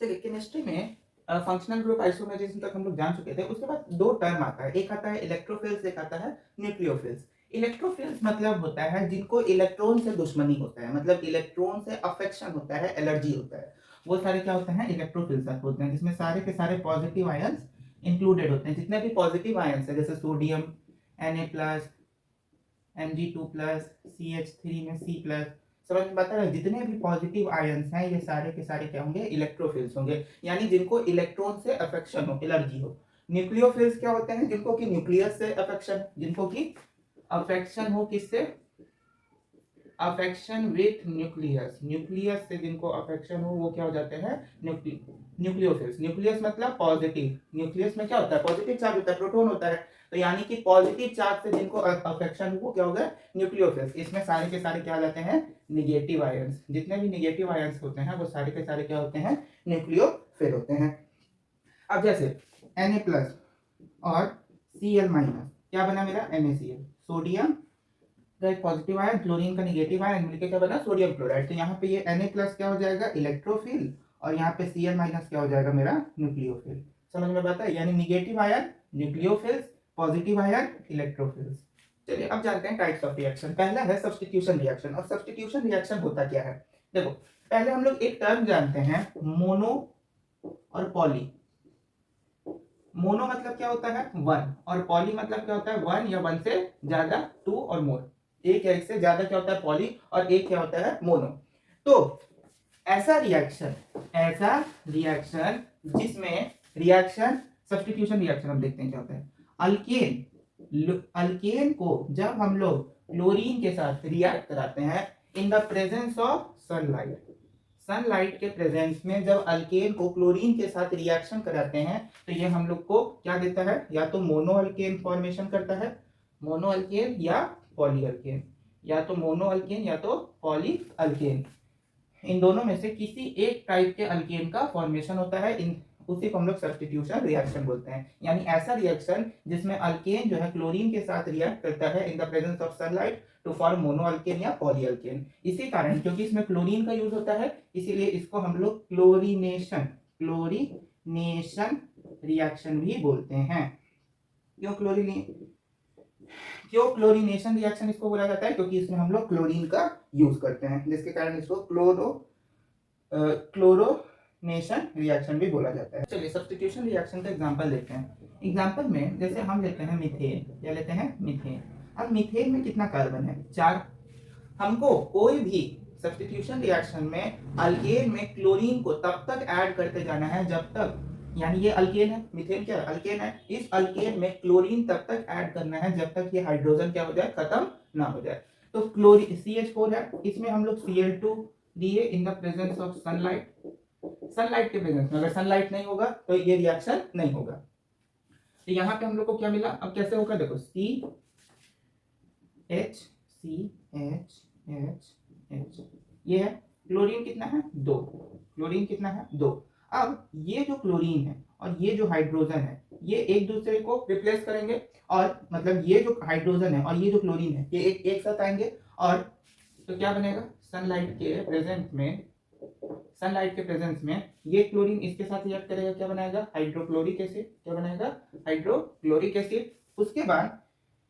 चलिए केमिस्ट्री में functional group आइसोमरेज़िज्म तक हम लोग जान चुके थे। उसके बाद 2 टर्म आता है, एक आता है इलेक्ट्रोफिल्स, एक आता है न्यूक्लियोफिल्स। इलेक्ट्रोफिल्स मतलब होता है जिनको इलेक्ट्रॉन से दुश्मनी होता है, मतलब इलेक्ट्रॉन से अफेक्शन होता है, एलर्जी होता है। वो सारे क्या होते हैं, इलेक्ट्रोफिल्स होते हैं, जिसमें सारे के सारे पॉजिटिव आयन्स इंक्लूडेड होते हैं। जितने भी पॉजिटिव आयन्स हैं जैसे सोडियम, Na+, Mg2+, CH3 में C+, समझ में आता है। जितने भी पॉजिटिव आयन्स हैं ये सारे के सारे क्या होंगे, इलेक्ट्रोफिल्स होंगे, यानी जिनको इलेक्ट्रॉन से अफेक्शन हो, एलर्जी हो। न्यूक्लियोफिल्स क्या होते हैं, जिनको कि न्यूक्लियस से अफेक्शन, जिनको कि अफेक्शन हो किससे, अफेक्शन विथ न्यूक्लियस, न्यूक्लियस से जिनको अफेक्शन हो वो क्या हो जाते हैं, न्यूक्लियोफिल्स। न्यूक्लियस मतलब पॉजिटिव, न्यूक्लियस में क्या होता है, पॉजिटिव चार्ज होता है, प्रोटॉन होता है, तो यानी कि पॉजिटिव चार्ज से जिनको अफेक्शन हो क्या होगा, न्यूक्लियोफिल्स। इसमें सारे के सारे क्या हो जाते हैं, निगेटिव आयंस। जितने भी निगेटिव आयंस होते हैं वो सारे के सारे क्या होते हैं, न्यूक्लियोफिल होते हैं। अब जैसे Na+ और Cl- क्या बना मेरा, NaCl, सोडियम का एक पॉजिटिव आयन, क्लोरीन का नेगेटिव आयन मिलकर क्या बना, सोडियम क्लोराइड। तो यहाँ पे ये Na+ क्या हो जाएगा, इलेक्ट्रोफिल, और यहाँ पे Cl- क्या हो जाएगा मेरा, न्यूक्लियोफिल। समझ में आता है, यानी नेगेटिव आयन न्यूक्लियोफिल्स, पॉजिटिव आयन इलेक्ट्रोफिल्स। चलिए अब जानते हैं टाइप्स ऑफ रिएक्शन। पहला है सब्स्टिट्यूशन रिएक्शन। और सब्स्टिट्यूशन रिएक्शन होता क्या है, देखो पहले हम लोग एक टर्म जानते हैं, मोनो और पॉली। मोनो मतलब क्या होता है, वन, और पॉली मतलब क्या होता है, वन या वन से ज्यादा, टू और मोर। एक या एक से ज्यादा क्या होता है, पॉली, और एक क्या होता है, मोनो। तो ऐसा रिएक्शन जिसमें रिएक्शन, सब्स्टिट्यूशन रिएक्शन हम देखते हैं क्या होता है। अल्केन को जब हम लोग क्लोरीन के साथ रिएक्ट कराते हैं in the presence of sunlight, sunlight के प्रेजेंस में जब अल्केन को क्लोरीन के साथ रिएक्शन कराते हैं तो ये हम लोग को क्या देता है, या तो मोनो अल्केन फॉर्मेशन करता है, मोनो अल्केन या पॉली अल्केन, या तो मोनो अल्केन या तो पॉली अल्केन। इन दोनों में से किसी एक टाइप के अल्केन का फॉर्मेशन होता है, इन उसी को हम लोग सब्स्टिट्यूशन रिएक्शन बोलते हैं। यानी ऐसा रिएक्शन जिसमें अल्केन जो है क्लोरीन के साथ रिएक्ट करता है in the presence of sunlight to form mono alkane या पॉली अल्केन। इसी कारण क्योंकि इसमें क्लोरीन का यूज होता है इसीलिए इसको हम लोग क्लोरीनेशन रिएक्शन भी बोलते हैं। क्यों क्लोरीनेशन रिएक्शन इसको बोला जाता है, क्योंकि इसमें हम लोग क्लोरीन का यूज करते हैं, जिसके कारण इसको क्लोरोनेशन रिएक्शन भी बोला जाता है। चलिए सब्स्टिट्यूशन रिएक्शन का एग्जांपल देखते हैं। एग्जांपल में जैसे हम लेते हैं मीथेन, क्या लेते हैं, मीथेन। अब मीथेन में कितना कार्बन है, 4। हमको कोई भी सब्स्टिट्यूशन रिएक्शन में अल्केन में क्लोरीन को तब तक ऐड करते जाना है जब तक, यानी ये अल्केन है, मीथेन क्या है, अल्केन है, इस अल्केन में क्लोरीन तब तक ऐड करना है जब तक ये हाइड्रोजन क्या हो जाए, खत्म ना हो जाए। तो क्लोरीन CH4 है, इसमें हम लोग Cl2 दिए इन the presence of sunlight, sunlight के प्रेजेंस में, अगर सनलाइट नहीं होगा तो ये रिएक्शन नहीं होगा। तो यहाँ पे हम लोग को क्या मिला, अब कैसे होगा, देखो CH ये है, क्लोरीन कितना है, 2, क्लोरीन कितना है, 2। अब ये जो क्लोरीन है और ये जो हाइड्रोजन है ये एक दूसरे को रिप्लेस करेंगे, और मतलब ये जो हाइड्रोजन है और ये जो क्लोरीन है ये एक साथ आएंगे, और तो क्या बनेगा, सनलाइट के प्रेजेंस में ये क्लोरीन इसके साथ रिएक्ट करेगा, क्या बनाएगा, हाइड्रोक्लोरिक एसिड, क्या बनाएगा, हाइड्रोक्लोरिक एसिड। उसके बाद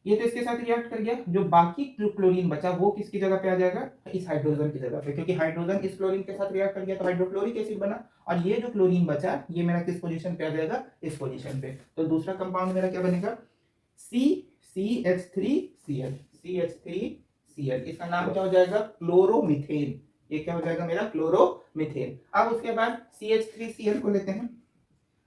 ये तो इसके साथ रिएक्ट कर गया, जो बाकी क्लोरीन बचा वो किसकी जगह पे आ जाएगा, इस हाइड्रोजन की जगह पे, क्योंकि हाइड्रोजन इस क्लोरीन के साथ रिएक्ट कर गया तो हाइड्रोक्लोरिक एसिड बना, और ये जो क्लोरीन बचा ये मेरा किस पोजीशन पे आ जाएगा, इस पोजीशन पे। तो दूसरा कंपाउंड मेरा क्या बनेगा, CH3Cl, इसका नाम क्या हो जाएगा, क्लोरोमीथेन। ये क्या हो जाएगा मेरा, क्लोरोमीथेन। अब उसके बाद CH3Cl को लेते हैं।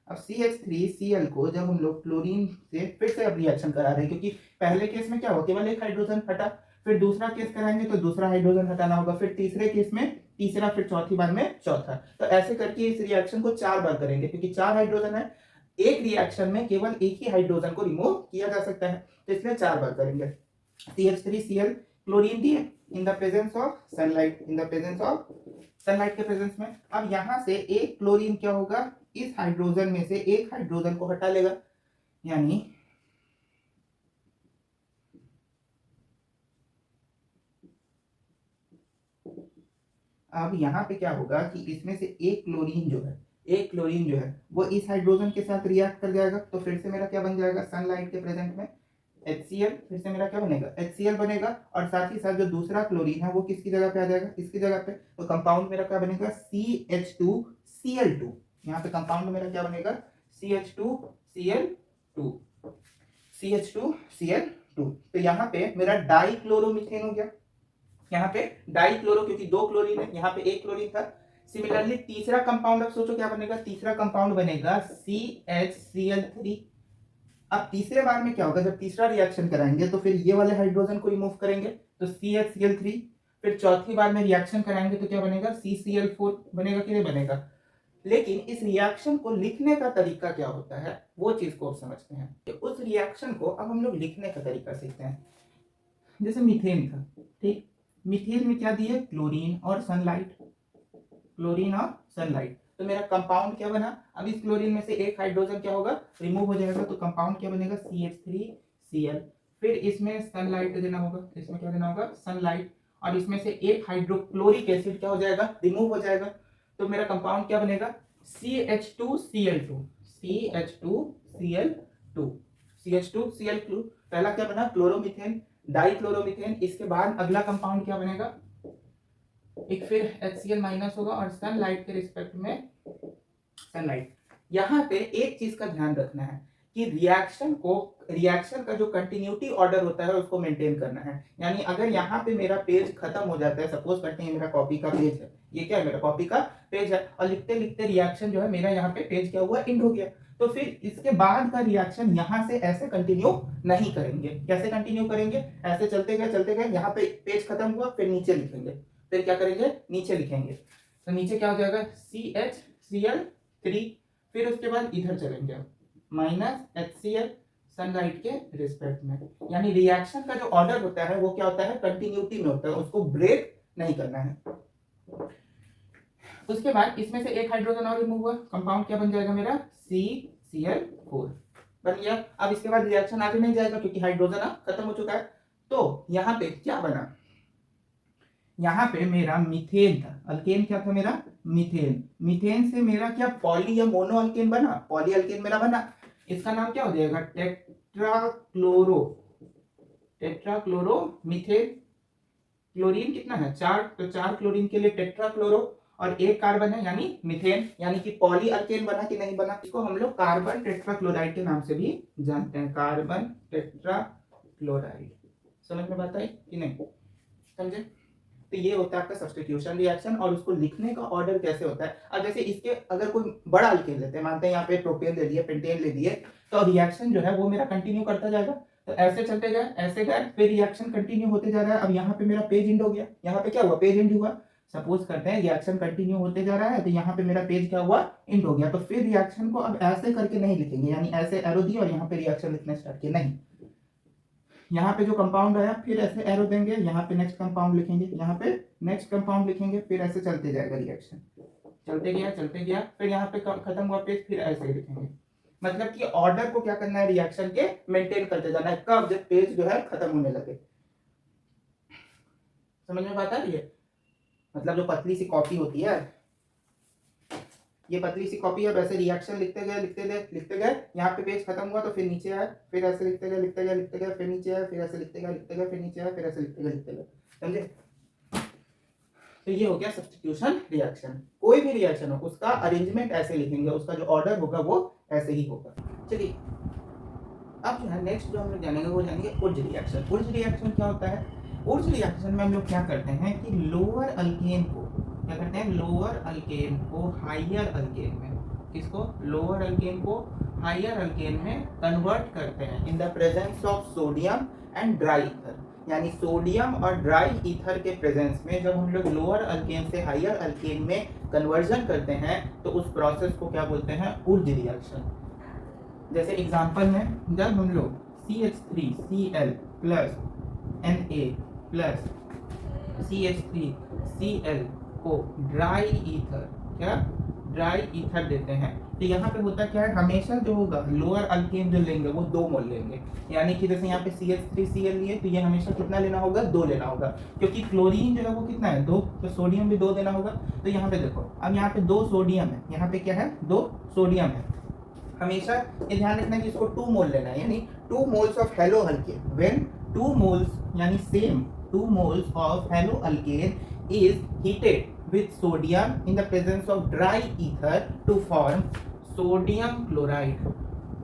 अब CH3Cl को जब हम लोग क्लोरीन से फिर से अब रिएक्शन करा रहे हैं, क्योंकि पहले केस में क्या हुआ, केवल एक हाइड्रोजन हटा, फिर दूसरा केस कराएंगे तो दूसरा हाइड्रोजन हटाना होगा, फिर तीसरे केस में तीसरा, फिर चौथी बार में चौथा। तो ऐसे करके इस रिएक्शन को 4 बार करेंगे, क्योंकि 4 हाइड्रोजन है, एक रिएक्शन में केवल एक ही हाइड्रोजन को रिमूव किया जा सकता है, तो इसलिए 4 बार करेंगे। CH3Cl क्लोरीन दिए इन the presence of sunlight, sunlight के प्रेजेंस में। अब यहां से एक क्लोरीन क्या होगा, इस हाइड्रोजन में से एक हाइड्रोजन को हटा लेगा, यानी अब यहां पे क्या होगा कि इसमें से एक क्लोरीन जो है एक क्लोरीन जो है वो इस हाइड्रोजन के साथ रिएक्ट कर जाएगा, तो फिर से मेरा क्या बन जाएगा, सनलाइट के प्रेजेंट में HCl, फिर से मेरा क्या बनेगा, HCl बनेगा, और साथ ही साथ जो दूसरा क्लोरीन है वो किसकी जगह पे आ जाएगा, इसकी जगह पे। तो कंपाउंड मेरा क्या बनेगा, CH2Cl2। यहाँ पे कंपाउंड मेरा क्या बनेगा, CH2Cl2, CH2Cl2। तो यहाँ पे मेरा डाइक्लोरोमीथेन हो गया, यहाँ पे डाइक्लोरो, क्योंकि दो क्लोरीन है, यहाँ पे एक क्लोरीन था। सिमिलरली तीसरा कंपाउंड, अब सोचो क्या बनेगा, तीसरा कंपाउंड बनेगा CHCl3। अब तीसरे बार में क्या होगा, जब तीसरा रिएक्शन कराएंगे तो फिर ये वाले हाइड्रोजन को रिमूव करेंगे, तो CHCl3। फिर चौथी बार में रिएक्शन कराएंगे तो क्या बनेगा, CCl4 बनेगा कि नहीं बनेगा। लेकिन इस रिएक्शन को लिखने का तरीका क्या होता है, वो चीज को समझते हैं। तो उस रिएक्शन को अब हम लोग लिखने का तरीका सीखते हैं। जैसे मीथेन था, ठीक, मीथेन में क्या दिए, क्लोरीन और सनलाइट, क्लोरीन और सनलाइट। तो मेरा कंपाउंड क्या बना, अब इस क्लोरीन में से एक हाइड्रोजन क्या होगा, रिमूव हो जाएगा, तो कंपाउंड क्या बनेगा, CH3Cl। फिर इसमें सनलाइट देना होगा, इसमें क्या देना होगा, सनलाइट, और इसमें से एक हाइड्रोक्लोरिक एसिड क्या हो जाएगा, रिमूव हो जाएगा। तो मेरा कंपाउंड क्या बनेगा, CH2Cl2, CH2Cl2, CH2Cl2। पहला क्या बना, क्लोरोमीथेन, डाइक्लोरोमीथेन। इसके बाद अगला कंपाउंड क्या बनेगा, एक फिर HCl माइनस होगा, और सनलाइट के रिस्पेक्ट में सनलाइट। यहाँ पे एक चीज का ध्यान रखना है कि रिएक्शन का जो कंटिन्यूटी ऑर्डर होता है उसको मेंटेन करना है। यानी अगर यहाँ पे मेरा पेज खत्म हो जाता है, सपोज करते हैं मेरा कॉपी का पेज है, ये क्या है, मेरा कॉपी का पेज है, और लिखते लिखते रिएक्शन जो है मेरा यहाँ पे पेज क्या हुआ, एंड हो गया, तो फिर इसके बाद का रिएक्शन यहाँ से ऐसे कंटिन्यू नहीं करेंगे। कैसे कंटिन्यू करेंगे, ऐसे चलते गए, यहाँ पे पेज खत्म हुआ, फिर नीचे लिखेंगे, फिर क्या करेंगे, नीचे लिखेंगे, तो नीचे क्या हो जाएगा, CHCl3। फिर उसके बाद इधर चलेंगे माइनस HCl सनलाइट के रिस्पेक्ट में। यानी रिएक्शन का जो ऑर्डर होता है वो क्या होता है, कंटिन्यूटी में होता है, उसको ब्रेक नहीं करना है। उसके बाद इसमें से एक हाइड्रोजन और रिमूव हुआ, कंपाउंड क्या बन जाएगा मेरा, CCl4 बन गया। अब इसके बाद रिएक्शन आगे नहीं जाएगा क्योंकि हाइड्रोजन खत्म हो चुका है। तो यहाँ पे क्या बना, यहाँ पे मेरा मीथेन था, अल्केन क्या था मेरा, मीथेन। मीथेन से मेरा क्या पॉली या मोनो अल्केन बना, पॉली अल्केन मेरा बना। इसका नाम क्या हो जाएगा, टेट्राक्लोरो मीथेन। क्लोरीन कितना है, 4, तो 4 क्लोरीन के लिए टेट्राक्लोरो, और एक कार्बन है यानी मीथेन, यानी कि पॉली अल्केन बना कि नहीं बना। इसको हम लोग कार्बन टेट्राक्लोराइड के नाम से भी जानते हैं, कार्बन टेट्राक्लोराइड। समझ में बात आई कि नहीं, समझे। तो ये होता है आपका सब्स्टिट्यूशन रिएक्शन, और उसको लिखने का ऑर्डर कैसे होता है। अब जैसे इसके अगर कोई बड़ा अल्केन लेते हैं, मानते हैं यहाँ पे प्रोपेन ले लिए, पेंटेन ले लिए, तो रिएक्शन जो है वो मेरा कंटिन्यू करता जाएगा। तो ऐसे चलते गए, ऐसे गए, फिर रिएक्शन कंटिन्यू होते जा रहा है। अब यहाँ पे मेरा पेज एंड हो गया, यहाँ पे क्या हुआ, पेज एंड हुआ। सपोज करते हैं रिएक्शन कंटिन्यू होते जा रहा है, तो यहाँ पे मेरा पेज क्या हुआ, एंड हो गया। तो फिर रिएक्शन को अब ऐसे करके नहीं लिखेंगे, यानी ऐसे एरो दिए और यहाँ पे रिएक्शन लिखना स्टार्ट किया, नहीं। यहाँ पे जो कंपाउंड आया फिर ऐसे एरो देंगे, यहाँ पे नेक्स्ट कंपाउंड लिखेंगे, यहाँ पे नेक्स्ट कंपाउंड लिखेंगे, फिर ऐसे चलते जाएगा रिएक्शन, चलते गया, फिर यहाँ पे खत्म हुआ पेज, फिर ऐसे ही लिखेंगे। मतलब कि ऑर्डर को क्या करना है, रिएक्शन के मेंटेन करते जाना है, कब, जब पेज जो है खत्म होने लगे। समझ में बात आ रही है। मतलब जो पतली सी कॉपी होती है, ये पतली सी कॉपी है, वैसे रिएक्शन लिखते गए, यहाँ पे पेज खत्म हुआ तो फिर नीचे आया, फिर ऐसे लिखते गए, फिर नीचे आया, फिर ऐसे लिखते गए, फिर नीचे आया, फिर ऐसे लिखते गए, समझे। तो ये हो गया सब्स्टिट्यूशन रिएक्शन। कोई भी रिएक्शन हो उसका अरेंजमेंट ऐसे लिखेंगे, उसका जो ऑर्डर होगा वो ऐसे ही होगा। चलिए अब जो है नेक्स्ट जो हम लोग जानेंगे वो जानेंगे उर्ज रिएक्शन। उर्ज रिएक्शन क्या होता है, उर्ज रिएक्शन में हम लोग क्या करते हैं कि लोअर अल्केन को क्या करते हैं, लोअर अल्केन को हायर अल्केन में, किसको, लोअर अल्केन को हायर अल्केन में कन्वर्ट करते हैं in the presence of sodium and dry ether. यानी सोडियम और ड्राई ईथर के प्रेजेंस में जब हम लोग लोअर अल्केन से हायर अल्केन में कन्वर्जन करते हैं तो उस प्रोसेस को क्या बोलते हैं, उर्ज रिएक्शन। जैसे एग्जांपल में जब हम लोग CH3Cl plus Na plus CH3Cl को ड्राई ईथर, क्या ड्राई ईथर देते हैं, तो यहाँ पे होता क्या है, हमेशा जो होगा लोअर अल्केन जो लेंगे वो 2 मोल लेंगे। यानी कि जैसे यहाँ पे CH3Cl लिए तो ये हमेशा कितना लेना होगा, 2 लेना होगा, क्योंकि क्लोरीन जो है वो कितना है, 2 तो सोडियम भी 2 देना होगा। तो यहाँ पे देखो, अब यहाँ पे 2 सोडियम है, यहाँ पे क्या है 2 सोडियम है। हमेशा ये ध्यान रखना है कि इसको 2 मोल लेना है, यानी 2 moles of haloalkane, when 2 moles यानी same 2 moles of haloalkane is heated with sodium in the presence of dry ether to form sodium chloride।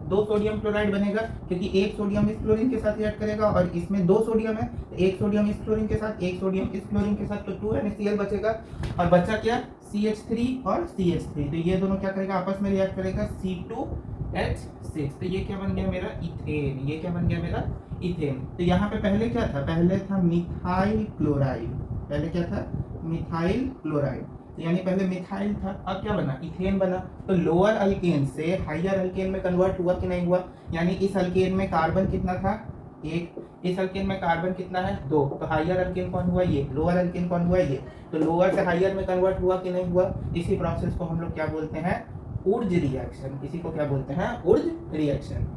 2 sodium chloride बनेगा, क्योंकि एक सोडियम इस क्लोरीन के साथ रिएक्ट करेगा और इसमें 2 सोडियम है, तो एक सोडियम इस क्लोरीन के साथ, एक सोडियम इस क्लोरीन के साथ, तो 2NaCl बचेगा। और बचा क्या, CH3 और CH3, तो ये दोनों क्या करेगा, आपस में रिएक्ट करेगा, C2H6, तो ये क्या बन गया मेरा इथेन। ये क्या बन गया मेरा इथेन। तो यहाँ पे पहले क्या था, पहले था मिथाइल क्लोराइड, पहले क्या था मिथाइल क्लोराइड, यानी पहले मिथाइल था, अब क्या बना इथेन बना। तो लोअर अल्केन से हायर अल्केन में कन्वर्ट हुआ कि नहीं हुआ, यानी इस अल्केन में कार्बन कितना था 1, इस अल्केन में कार्बन कितना है 2, तो हायर अल्केन कौन हुआ ये, लोअर अल्केन कौन हुआ ये, तो लोअर से हायर में कन्वर्ट हुआ कि नहीं हुआ। इसी प्रोसेस को हम लोग क्या बोलते हैं, ऊर्ज रिएक्शन। इसी को क्या बोलते हैं, ऊर्ज रिएक्शन।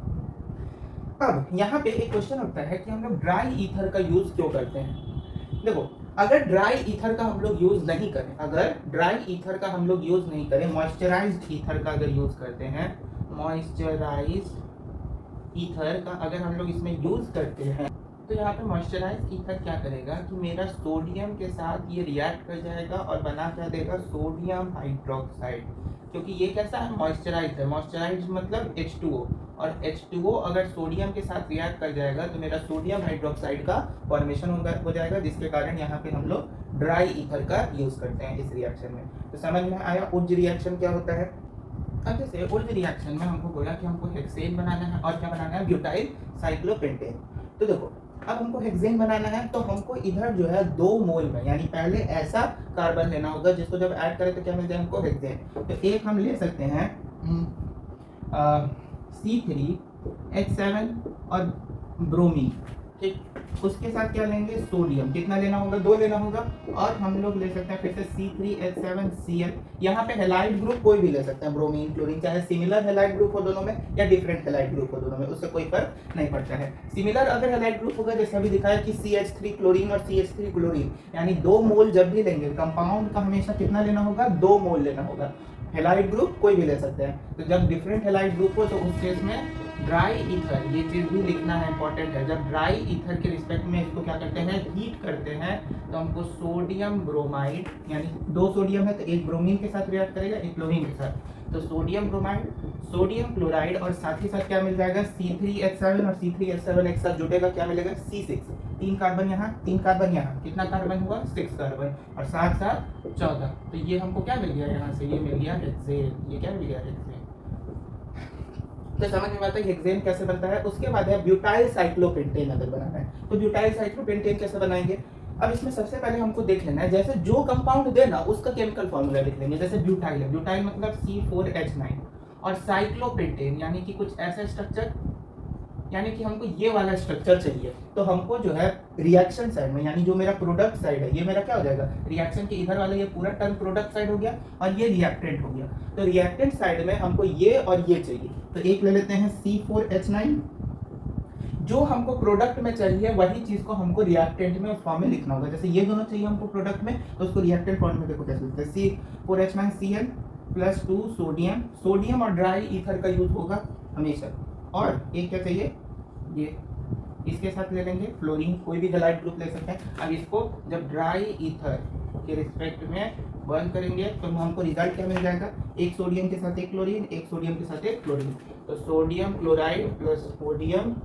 अब यहाँ पे एक क्वेश्चन उठता है कि हम लोग ड्राई ईथर का यूज क्यों करते हैं। देखो, अगर ड्राई ईथर का हम लोग यूज नहीं करें, अगर ड्राई ईथर का हम लोग यूज नहीं करें, मॉइस्चराइज्ड ईथर का अगर यूज करते हैं, मॉइस्चराइज्ड ईथर का अगर हम लोग इसमें यूज करते हैं, तो यहाँ पे मॉइस्चराइज्ड ईथर क्या करेगा कि मेरा सोडियम के साथ ये रिएक्ट कर जाएगा और बना क्या देगा, सोडियम हाइड्रोक्साइड। क्योंकि ये कैसा है, मॉइस्चराइज्ड है, मॉइस्चराइज्ड मतलब H2O, और H2O अगर सोडियम के साथ रिएक्ट कर जाएगा तो मेरा सोडियम हाइड्रोक्साइड का फॉर्मेशन हो जाएगा, जिसके कारण यहाँ पे हम लोग ड्राई ईथर का यूज करते हैं इस रिएक्शन में। तो समझ में आया ऊर्ज रिएक्शन क्या होता है। अब जैसे ऊर्ज रिएक्शन में हमको बोला कि हमको हेक्सेन बनाना है और क्या बनाना है, ब्यूटाइल साइक्लोपेंटेन। तो देखो, अब हमको हेक्सेन बनाना है, तो हमको इधर जो है 2 मोल में, यानी पहले ऐसा कार्बन लेना होगा जिसको जब ऐड करें तो क्या मिल जाए हमको, हेक्सेन। तो एक हम ले सकते हैं C3H7 और ब्रोमीन, ठीक, उसके साथ क्या लेंगे, सोडियम। कितना लेना होगा, 2 लेना होगा। और हम लोग ले सकते हैं फिर से C3H7Cl। यहाँ पे हेलाइड ग्रुप कोई भी ले सकते हैं, ब्रोमीन क्लोरीन, चाहे सिमिलर हेलाइड ग्रुप हो दोनों में या डिफरेंट हेलाइड ग्रुप हो दोनों में, उससे कोई फर्क नहीं पड़ता है। सिमिलर अगर हेलाइड ग्रुप होगा, जैसे अभी दिखाया कि CH3 क्लोरीन और CH3 क्लोरीन, यानी 2 मोल जब भी लेंगे कंपाउंड का हमेशा कितना लेना होगा, 2 मोल लेना होगा। हेलाइड ग्रुप कोई भी ले सकते हैं। तो जब डिफरेंट हेलाइड ग्रुप हो तो उस केस में ड्राई ईथर, ये चीज भी लिखना है, इंपॉर्टेंट है। जब ड्राई ईथर के रिस्पेक्ट में इसको क्या करते हैं, हीट करते हैं, तो हमको सोडियम ब्रोमाइड, यानी 2 सोडियम है तो एक ब्रोमीन के साथ रिएक्ट करेगा, एक क्लोरीन के साथ, तो सोडियम ब्रोमाइड, सोडियम क्लोराइड, और साथ ही साथ क्या मिल जाएगा, C3H7 और C3H7 एक साथ जुटेगा, क्या मिलेगा, C6। 3 कार्बन यहाँ, 3 कार्बन यहाँ, कितना कार्बन हुआ, 6 कार्बन, और साथ साथ 14। तो ये हमको क्या मिल गया यहाँ से, ये मिल गया हेक्सेन। ये क्या मिल गया, हेक्सेन। तो समझ में आता है हेक्सेन कैसे बनता है। उसके बाद है ब्यूटाइल साइक्लोपेंटेन अगर बनाना है, तो ब्यूटाइल साइक्लोपेंटेन कैसे बनाएंगे। अब इसमें सबसे पहले हमको देख लेना है, जैसे जो कंपाउंड देना उसका केमिकल फॉर्मूला लिख लेंगे। जैसे ब्यूटाइल है, ब्यूटाइल मतलब C4H9, और साइक्लोपेंटेन यानी कि कुछ ऐसा स्ट्रक्चर, यानी कि हमको ये वाला स्ट्रक्चर चाहिए। तो हमको जो है रिएक्शन साइड में, यानी जो मेरा प्रोडक्ट साइड है, ये मेरा क्या हो जाएगा, रिएक्शन के इधर वाला ये पूरा टर्म प्रोडक्ट साइड हो गया, और ये रिएक्टेंट हो गया। तो रिएक्टेंट साइड में हमको ये और ये चाहिए, तो एक ले लेते हैं C4H9। जो हमको प्रोडक्ट में चाहिए वही चीज को हमको रिएक्टेंट में उस फॉर्म में लिखना होगा। जैसे ये दोनों चाहिए हमको प्रोडक्ट में, तो उसको रिएक्टेंट फॉर्म में देखो कैसे लिखते हैं, C4H9Cl + 2 सोडियम। सोडियम और ड्राई ईथर का यूज होगा हमेशा। और एक क्या चाहिए, ये इसके साथ ले लेंगे फ्लोरीन, कोई भी हेलाइड ग्रुप ले सकते हैं। अब इसको जब ड्राई ईथर के रिस्पेक्ट में बर्न करेंगे तो हमको रिजल्ट क्या मिल जाएगा, एक सोडियम के साथ एक क्लोरीन, एक सोडियम के साथ एक क्लोरीन, तो sodium chloride plus sodium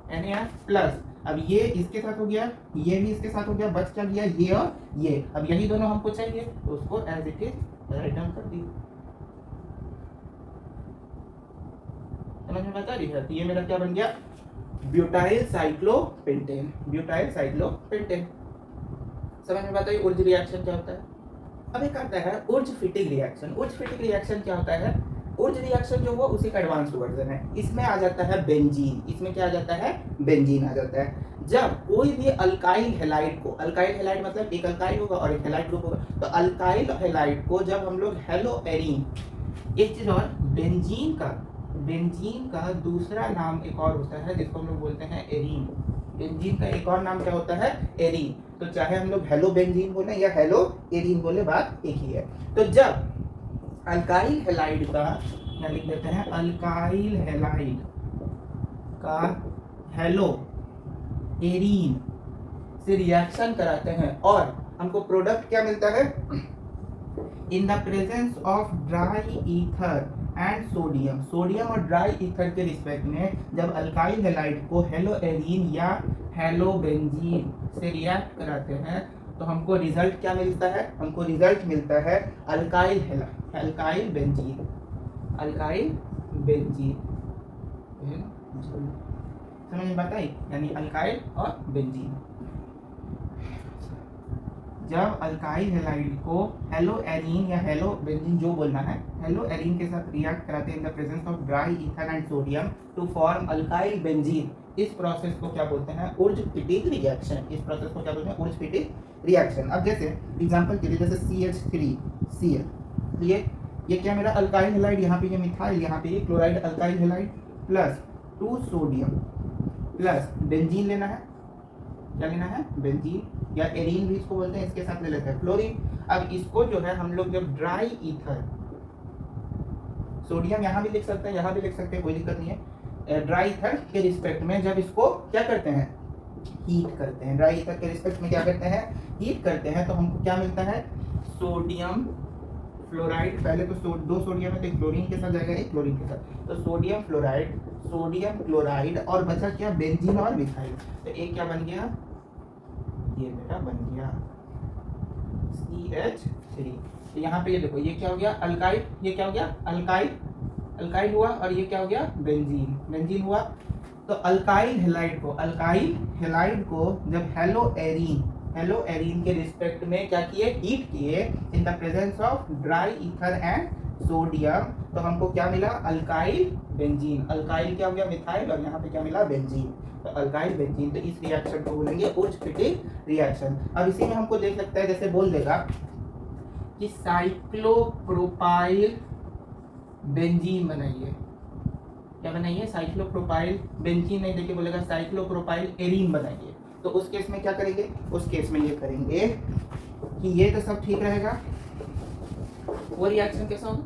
Na plus, अब ये इसके साथ हो गया, ये भी इसके साथ हो गया, बच क्या गया, ये और ये। अब यही दोनों हमको चाहिए, तो उसको as it is write down कर दी। समझ में बता रही है। तो ये मेरा क्या बन गया, ब्यूटाइल साइक्लोपेंटेन, ब्यूटाइल साइक्लोपेंटेन। समझ में बताइए ऊर्ज रिएक्शन क्या होता है। अब एक आता है Wurtz fitting reaction. Wurtz fitting reaction क्या होता है, ऊर्ज रिएक्शन जो हुआ उसी का एडवांस वर्जन है। इसमें आ जाता है बेंजीन, इसमें क्या आ जाता है, बेंजीन आ जाता है। जब कोई भी अल्काइल हेलाइड को, अल्काइल हेलाइड मतलब एक अल्काइल होगा और एक हेलाइड ग्रुप होगा, तो अल्काइल हेलाइड को जब हम लोग हेलो एरीन, एक चीज और, बेंजीन का दूसरा नाम एक और होता है जिसको हम लोग बोलते हैं एरीन। बेंजीन का एक और नाम क्या होता है, एरीन। तो चाहे हम लोग हेलो बेंजीन बोले या हेलो एरीन बोले, बात एक ही है। तो जब अल्काइल हैलाइड का, या लिख देते हैं अल्काइल हैलाइड का हेलो एरीन से रिएक्शन कराते हैं और हमको प्रोडक्ट क्या मिलता है, in the presence of dry ether and sodium, sodium और ड्राई ईथर के रिस्पेक्ट में जब अल्काइल हैलाइड को हेलो एरीन या हेलो बेंजीन से रिएक्ट कराते हैं तो हमको रिजल्ट क्या मिलता है, हमको रिजल्ट मिलता है अल्काइल बेंजीन, अल्काइल बेंजीन। समझ में आता है, यानी अल्काइल और बेंजीन। जब अल्काइल हैलाइड को हेलो एरीन या हेलो बेंजीन जो बोलना है, हेलो एरीन के साथ रिएक्ट कराते हैं in the presence of dry ether and sodium to form alkyl benzene, इस प्रोसेस को क्या बोलते हैं, उर्ज-फिटिक रिएक्शन। इस प्रोसेस को क्या बोलते हैं, उर्ज-फिटिक रिएक्शन। अब जैसे एग्जांपल के लिए जैसे CH3Cl, ये क्या मेरा अल्काइल हैलाइड, यहाँ पे ये मिथाइल, यहाँ पे ये chloride alkyl halide plus 2 sodium plus benzene लेना है, क्या लेना है, बेंजीन या एरीन भी इसको बोलते हैं, इसके साथ ले लेते हैं क्लोरीन। अब इसको जो है हम लोग जब ड्राई ईथर, सोडियम यहाँ भी लिख सकते हैं, यहाँ भी लिख सकते हैं, कोई दिक्कत नहीं है, ड्राई ईथर के रिस्पेक्ट में जब इसको क्या करते हैं, हीट करते हैं, ड्राई ईथर के रिस्पेक्ट में क्या करते हैं, हीट करते हैं, तो हमको क्या मिलता है, सोडियम फ्लोराइड। पहले तो 2 सोडियम है तो एक क्लोरीन के साथ जाएगा, एक क्लोरीन के साथ, तो सोडियम फ्लोराइड, सोडियम क्लोराइड और बचा क्या, बेंजीन और मिथाइल। तो एक क्या बन गया, ये मेरा बन गया CH3। तो यहाँ पे ये देखो, ये क्या हो गया अल्काइल, ये क्या हो गया अल्काइल हुआ, और ये क्या हो गया बेंजीन हुआ। तो अल्काइल हैलाइड को जब हेलो एरीन के रिस्पेक्ट में क्या किए, हीट किए इन the presence of dry ether and sodium, तो हमको क्या मिला, अल्काइल बेंजीन। अल्काइल क्या हो गया, मिथाइल, और यहाँ पे क्या मिला, बेंजीन, तो अल्काइल बेंजीन। तो इस रिएक्शन को बोलेंगे उर्ज-फिटिक रिएक्शन। अब इसी में हमको देख सकता है, जैसे बोल देगा कि साइक्लोप्रोपाइल बेंजीन बनाइए, क्या बनाइए, साइक्लोप्रोपाइल बेंजीन नहीं देके बोलेगा साइक्लोप्रोपाइल एरीन बनाइए। तो उस केस में क्या करेंगे, उस केस में ये करेंगे कि ये तो सब ठीक रहेगा, वो रिएक्शन कैसा होगा,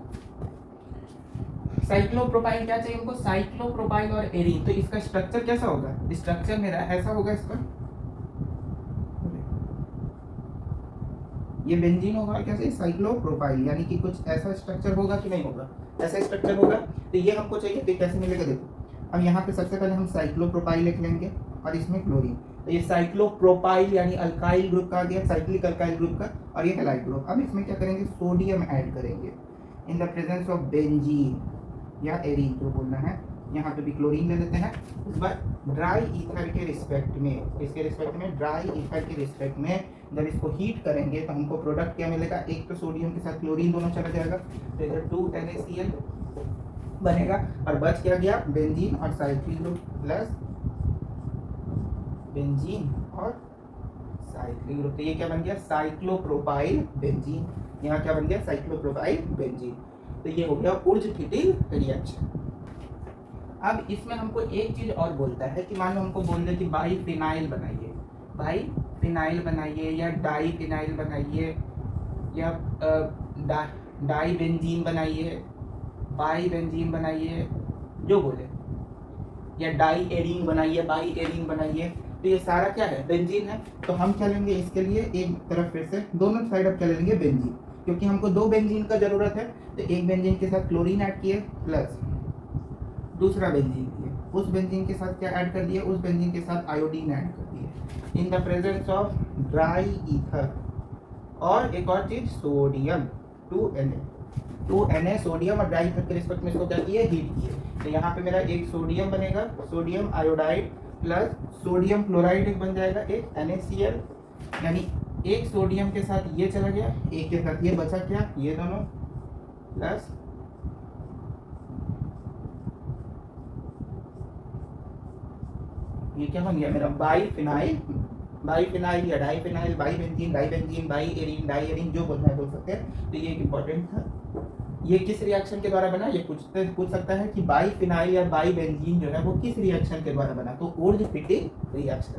साइक्लोप्रोपाइल क्या चाहिए हमको, साइक्लोप्रोपाइल और एरीन। तो इसका स्ट्रक्चर कैसा होगा, स्ट्रक्चर मेरा ऐसा होगा, इसका ये बेंजीन होगा, कैसे, साइक्लोप्रोपाइल, यानी कि कुछ ऐसा स्ट्रक्चर होगा कि नहीं होगा, ऐसा स्ट्रक्चर होगा। तो ये हमको चाहिए, तो कैसे मिलेगा, देखो अब यहाँ पे सबसे पहले हम साइक्लोप्रोपाइल लिख लेंगे और इसमें क्लोरीन, तो ये साइक्लोप्रोपाइल यानी अल्काइल ग्रुप का आ गया, साइक्लिक अल्काइल ग्रुप का, और ये हैलाइड ग्रुप। अब इसमें क्या करेंगे, सोडियम ऐड करेंगे इन द प्रेजेंस ऑफ बेंजीन या एरीन जो बोलना है, यहाँ पे भी क्लोरीन ले लेते हैं। इस बार ड्राई ईथर के रिस्पेक्ट में, इसके रिस्पेक्ट में, ड्राई ईथर के रिस्पेक्ट में जब इसको हीट करेंगे तो हमको प्रोडक्ट क्या मिलेगा, एक तो सोडियम के साथ क्लोरीन दोनों चला जाएगा, तो इधर 2NaCl बनेगा, और बच क्या गया, बेंजीन और साइक्लिक ग्रुप प्लस बेंजीन और साइक्लिक ग्रुप। तो ये क्या बन गया, साइक्लोप्रोपाइल बेंजीन, यहाँ क्या बन गया, साइक्लोप्रोपाइल बेंजीन। तो ये हो गया उर्ज-फिटिक रिएक्शन। अब इसमें हमको एक चीज और बोलता है कि मान लो हमको बोल दे कि बाईफिनाइल बनाइए या डाईफिनाइल बनाइए या डाई बेंजीन बनाइए, बाई बेंजीन बनाइए, जो बोले, या डाई एरीन बनाइए, बाई एरीन बनाइए, तो ये सारा क्या है, बेंजीन है। तो हम क्या लेंगे इसके लिए, एक तरफ फिर से दोनों साइड अब क्या लेंगे, बेंजीन, क्योंकि हमको 2 बेंजीन का जरूरत है। तो एक बेंजीन के साथ क्लोरीन ऐड किए प्लस दूसरा बेंजीन किए, उस बेंजीन के साथ क्या ऐड कर दिए, उस बेंजीन के साथ आयोडीन ऐड कर दिए इन the presence of dry ether, और एक और चीज सोडियम 2Na सोडियम और ड्राई ईथर के रिस्पेक्ट में इसको क्या किए, हीट किए। तो यहाँ पे मेरा एक सोडियम बनेगा, sodium iodide plus sodium chloride एक बन जाएगा, एक NaCl, यानी एक सोडियम के साथ ये चला गया, एक के साथ ये बचा क्या, ये दोनों प्लस ये क्या बन गया मेरा, बाईफिनाइल या diphenyl, by benzene, by arene, जो बोलना है बोल सकते हैं। तो ये इंपॉर्टेंट था। ये किस रिएक्शन के द्वारा बना, ये पूछ सकता है कि बाईफिनाइल या बाई बेंजीन जो है वो किस रिएक्शन के द्वारा बना, तो उर्ज-फिटिक रिएक्शन।